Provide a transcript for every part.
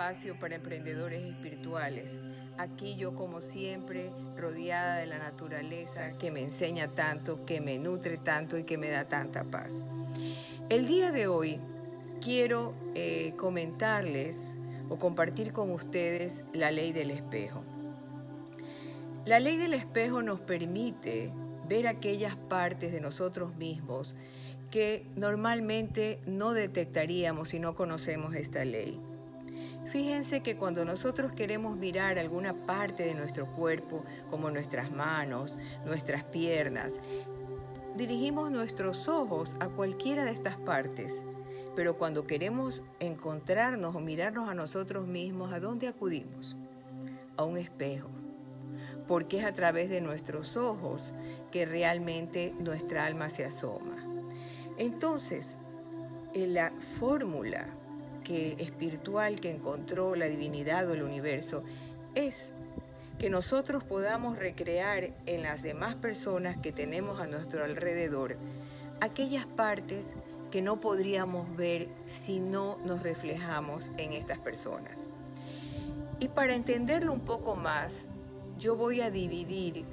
espacio para emprendedores espirituales. Aquí yo, como siempre, rodeada de la naturaleza que me enseña tanto, que me nutre tanto y que me da tanta paz. El día de hoy quiero comentarles o compartir con ustedes la ley del espejo. La ley del espejo nos permite ver aquellas partes de nosotros mismos que normalmente no detectaríamos si no conocemos esta ley. Fíjense que cuando nosotros queremos mirar alguna parte de nuestro cuerpo, como nuestras manos, nuestras piernas, dirigimos nuestros ojos a cualquiera de estas partes. Pero cuando queremos encontrarnos o mirarnos a nosotros mismos, ¿a dónde acudimos? A un espejo. Porque es a través de nuestros ojos que realmente nuestra alma se asoma. Entonces, la fórmula espiritual que encontró la divinidad o el universo es que nosotros podamos recrear en las demás personas que tenemos a nuestro alrededor aquellas partes que no podríamos ver si no nos reflejamos en estas personas. Y para entenderlo un poco más, yo voy a dividir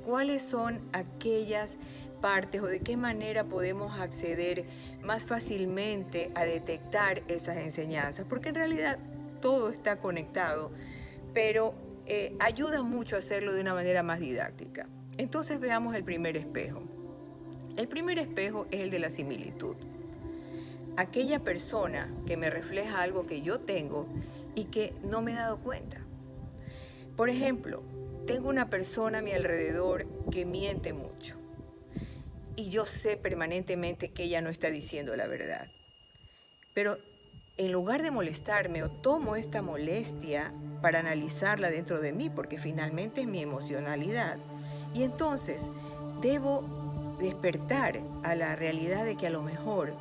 cuáles son aquellas partes o de qué manera podemos acceder más fácilmente a detectar esas enseñanzas, porque en realidad todo está conectado, pero ayuda mucho a hacerlo de una manera más didáctica. Entonces veamos el primer espejo. El primer espejo es el de la similitud. Aquella persona que me refleja algo que yo tengo y que no me he dado cuenta. Por ejemplo, tengo una persona a mi alrededor que miente mucho y yo sé permanentemente que ella no está diciendo la verdad. Pero en lugar de molestarme o tomo esta molestia para analizarla dentro de mí, porque finalmente es mi emocionalidad, y entonces debo despertar a la realidad de que a lo mejor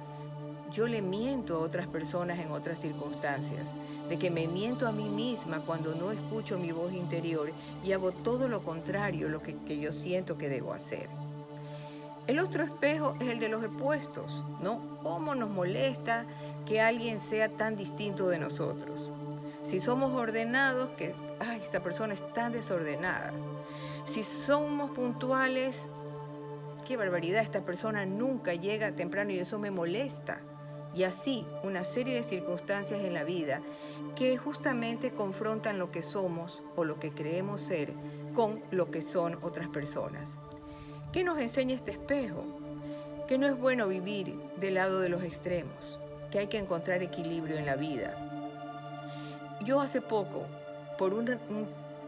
yo le miento a otras personas en otras circunstancias, de que me miento a mí misma cuando no escucho mi voz interior y hago todo lo contrario, lo que yo siento que debo hacer. El otro espejo es el de los opuestos, ¿no? ¿Cómo nos molesta que alguien sea tan distinto de nosotros? Si somos ordenados, esta persona es tan desordenada. Si somos puntuales, qué barbaridad, esta persona nunca llega temprano y eso me molesta. Y así, una serie de circunstancias en la vida que justamente confrontan lo que somos o lo que creemos ser con lo que son otras personas. ¿Qué nos enseña este espejo? Que no es bueno vivir del lado de los extremos, que hay que encontrar equilibrio en la vida. Yo hace poco, por un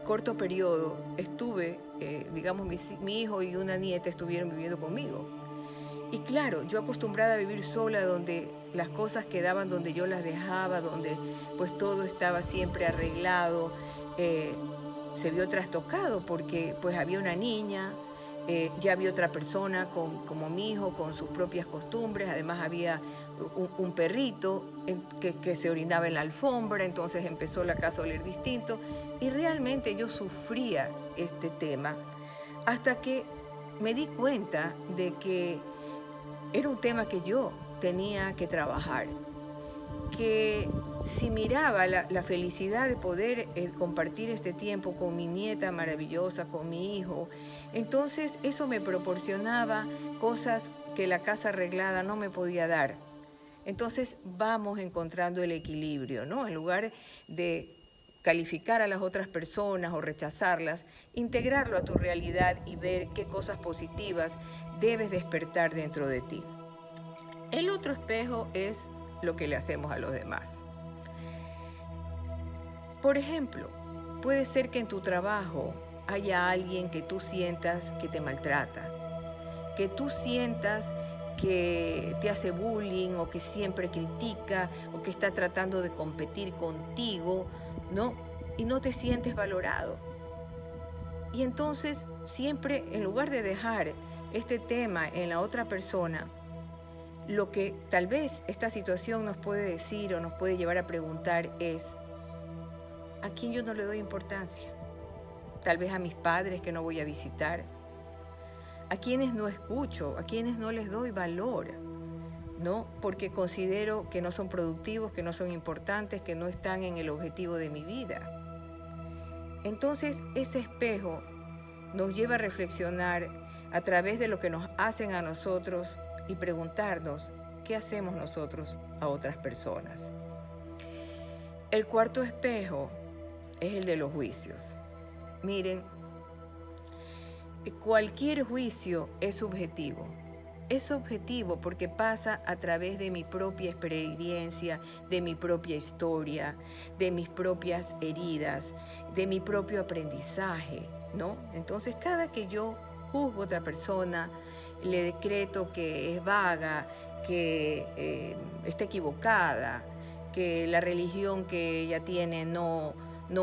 corto periodo, estuve, mi hijo y una nieta estuvieron viviendo conmigo. Y claro, yo acostumbrada a vivir sola, donde las cosas quedaban donde yo las dejaba, donde pues todo estaba siempre arreglado, se vio trastocado porque pues había una niña, ya había otra persona como mi hijo con sus propias costumbres, además había un perrito que se orinaba en la alfombra, entonces empezó la casa a oler distinto y realmente yo sufría este tema hasta que me di cuenta de que era un tema que yo tenía que trabajar, que si miraba la felicidad de poder compartir este tiempo con mi nieta maravillosa, con mi hijo, entonces eso me proporcionaba cosas que la casa arreglada no me podía dar. Entonces vamos encontrando el equilibrio, ¿no? En lugar de calificar a las otras personas o rechazarlas, integrarlo a tu realidad y ver qué cosas positivas debes despertar dentro de ti. El otro espejo es lo que le hacemos a los demás. Por ejemplo, puede ser que en tu trabajo haya alguien que tú sientas que te maltrata, que tú sientas que te hace bullying o que siempre critica o que está tratando de competir contigo, ¿no? Y no te sientes valorado. Y entonces siempre, en lugar de dejar este tema en la otra persona, lo que tal vez esta situación nos puede decir o nos puede llevar a preguntar es, ¿a quién yo no le doy importancia? Tal vez a mis padres que no voy a visitar, a quienes no escucho, a quienes no les doy valor. ¿no? Porque considero que no son productivos, que no son importantes, que no están en el objetivo de mi vida. Entonces, ese espejo nos lleva a reflexionar a través de lo que nos hacen a nosotros y preguntarnos qué hacemos nosotros a otras personas. El cuarto espejo es el de los juicios. Miren, cualquier juicio es subjetivo. Es subjetivo porque pasa a través de mi propia experiencia, de mi propia historia, de mis propias heridas, de mi propio aprendizaje, ¿no? Entonces, cada que yo juzgo a otra persona, le decreto que es vaga, que está equivocada, que la religión que ella tiene no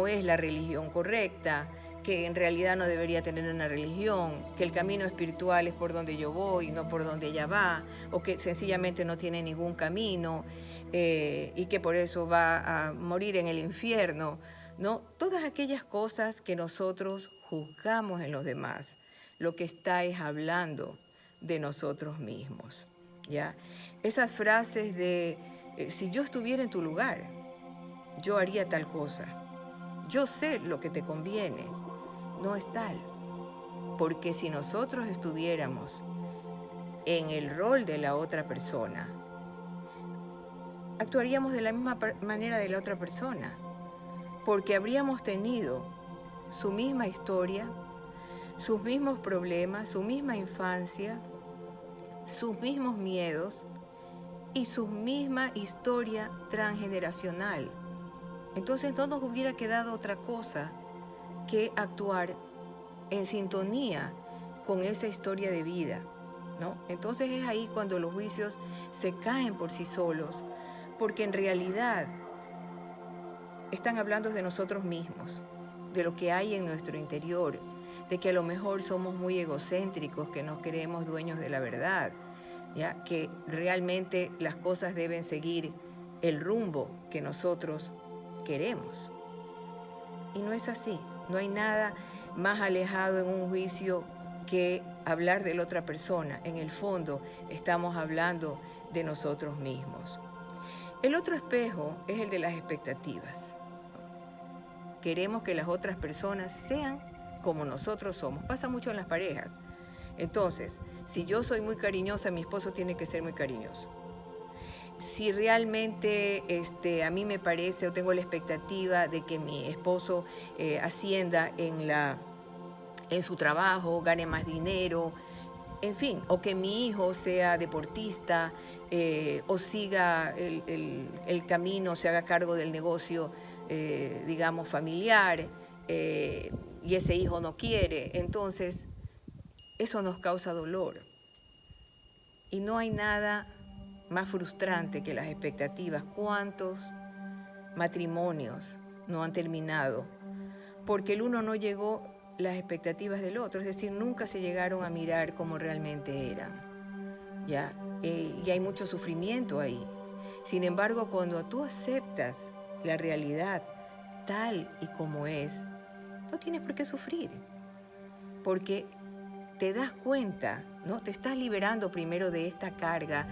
es la religión correcta, que en realidad no debería tener una religión, que el camino espiritual es por donde yo voy, no por donde ella va, o que sencillamente no tiene ningún camino y que por eso va a morir en el infierno, ¿no? Todas aquellas cosas que nosotros juzgamos en los demás, lo que está es hablando de nosotros mismos, ¿ya? Esas frases de, si yo estuviera en tu lugar, yo haría tal cosa, yo sé lo que te conviene, no es tal, porque si nosotros estuviéramos en el rol de la otra persona, actuaríamos de la misma manera de la otra persona, porque habríamos tenido su misma historia, sus mismos problemas, su misma infancia, sus mismos miedos y su misma historia transgeneracional. Entonces no nos hubiera quedado otra cosa que actuar en sintonía con esa historia de vida, ¿no? Entonces es ahí cuando los juicios se caen por sí solos, porque en realidad están hablando de nosotros mismos, de lo que hay en nuestro interior, de que a lo mejor somos muy egocéntricos, que nos creemos dueños de la verdad, ¿ya? Que realmente las cosas deben seguir el rumbo que nosotros queremos. Y no es así. No hay nada más alejado en un juicio que hablar de la otra persona. En el fondo estamos hablando de nosotros mismos. El otro espejo es el de las expectativas. Queremos que las otras personas sean como nosotros somos. Pasa mucho en las parejas. Entonces, si yo soy muy cariñosa, mi esposo tiene que ser muy cariñoso. Si realmente a mí me parece o tengo la expectativa de que mi esposo ascienda en su trabajo, gane más dinero, en fin, o que mi hijo sea deportista o siga el camino, se haga cargo del negocio, digamos, familiar, y ese hijo no quiere, entonces eso nos causa dolor. Y no hay nada más frustrante que las expectativas. ¿Cuántos matrimonios no han terminado? Porque el uno no llegó a las expectativas del otro, es decir, nunca se llegaron a mirar como realmente eran. ¿Ya? Y hay mucho sufrimiento ahí. Sin embargo, cuando tú aceptas la realidad tal y como es, no tienes por qué sufrir, porque te das cuenta, ¿no? Te estás liberando primero de esta carga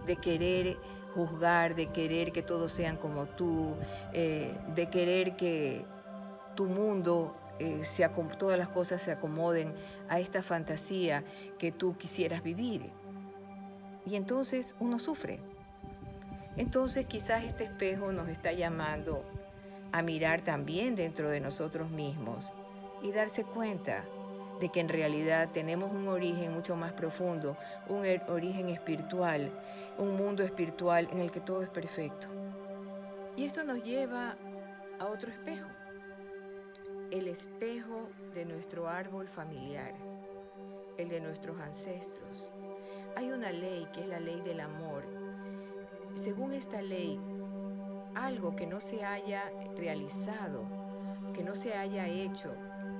de querer juzgar, de querer que todos sean como tú, de querer que tu mundo, todas las cosas se acomoden a esta fantasía que tú quisieras vivir. Y entonces uno sufre. Entonces quizás este espejo nos está llamando a mirar también dentro de nosotros mismos y darse cuenta de que en realidad tenemos un origen mucho más profundo, un origen espiritual, un mundo espiritual en el que todo es perfecto. Y esto nos lleva a otro espejo, el espejo de nuestro árbol familiar, el de nuestros ancestros. Hay una ley que es la ley del amor. Según esta ley, algo que no se haya realizado, que no se haya hecho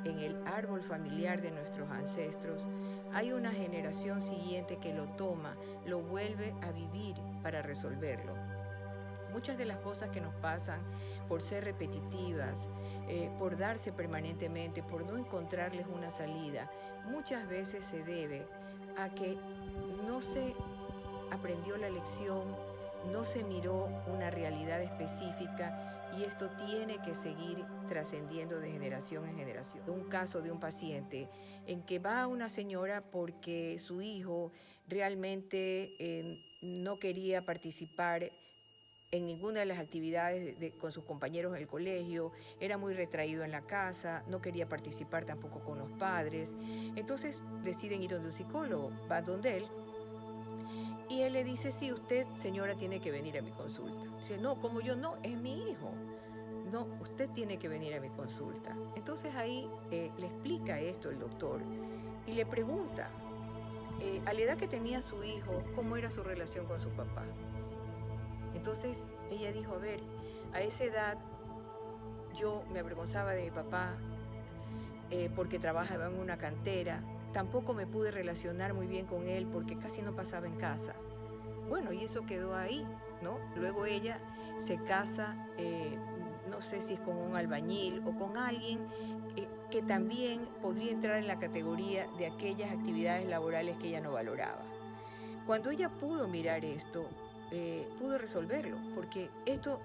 en el árbol familiar de nuestros ancestros, hay una generación siguiente que lo toma, lo vuelve a vivir para resolverlo. Muchas de las cosas que nos pasan por ser repetitivas, por darse permanentemente, por no encontrarles una salida, muchas veces se debe a que no se aprendió la lección, no se miró una realidad específica y esto tiene que seguir trascendiendo de generación en generación. Un caso de un paciente en que va una señora porque su hijo realmente no quería participar en ninguna de las actividades con sus compañeros del colegio, era muy retraído en la casa, no quería participar tampoco con los padres. Entonces deciden ir donde un psicólogo, va donde él, y él le dice, sí, usted, señora, tiene que venir a mi consulta. Dice, no, como yo no, es mi hijo. No, usted tiene que venir a mi consulta. Entonces ahí le explica esto el doctor y le pregunta, a la edad que tenía su hijo, ¿cómo era su relación con su papá? Entonces ella dijo, a ver, a esa edad yo me avergonzaba de mi papá porque trabajaba en una cantera, tampoco me pude relacionar muy bien con él porque casi no pasaba en casa. Bueno, y eso quedó ahí, ¿no? Luego ella se casa, no sé si es con un albañil o con alguien que también podría entrar en la categoría de aquellas actividades laborales que ella no valoraba. Cuando ella pudo mirar esto, pudo resolverlo, porque esto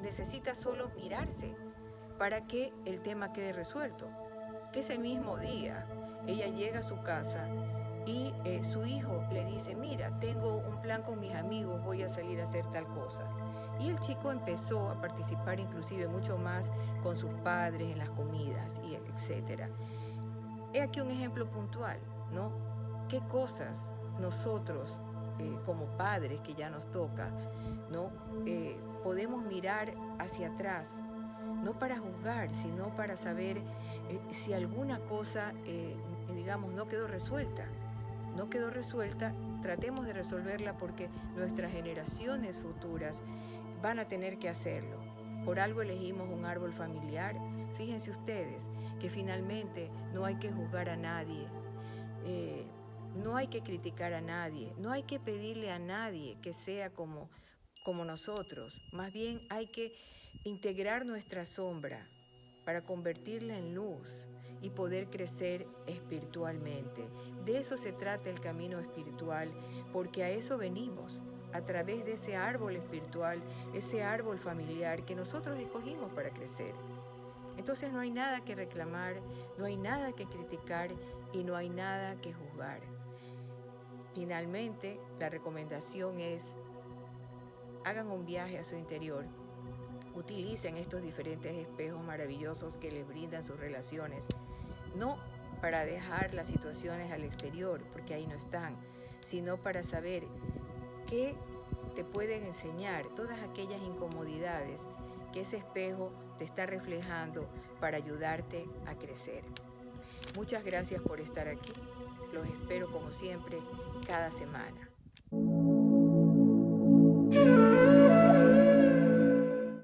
necesita solo mirarse para que el tema quede resuelto. Que ese mismo día ella llega a su casa y su hijo le dice, mira, tengo un plan con mis amigos, voy a salir a hacer tal cosa. Y el chico empezó a participar inclusive mucho más con sus padres en las comidas, y etc. He aquí un ejemplo puntual, ¿no? ¿Qué cosas nosotros, como padres que ya nos toca, ¿no? Podemos mirar hacia atrás, no para juzgar, sino para saber si alguna cosa, digamos, no quedó resuelta. No quedó resuelta, tratemos de resolverla porque nuestras generaciones futuras van a tener que hacerlo. Por algo elegimos un árbol familiar. Fíjense ustedes que finalmente no hay que juzgar a nadie, no hay que criticar a nadie, no hay que pedirle a nadie que sea como nosotros. Más bien hay que integrar nuestra sombra para convertirla en luz y poder crecer espiritualmente. De eso se trata el camino espiritual, porque a eso venimos, a través de ese árbol espiritual, ese árbol familiar que nosotros escogimos para crecer. Entonces no hay nada que reclamar, no hay nada que criticar y no hay nada que juzgar. Finalmente, la recomendación es, hagan un viaje a su interior. Utilicen estos diferentes espejos maravillosos que les brindan sus relaciones, no para dejar las situaciones al exterior, porque ahí no están, sino para saber qué te pueden enseñar todas aquellas incomodidades que ese espejo te está reflejando para ayudarte a crecer. Muchas gracias por estar aquí. Los espero como siempre cada semana.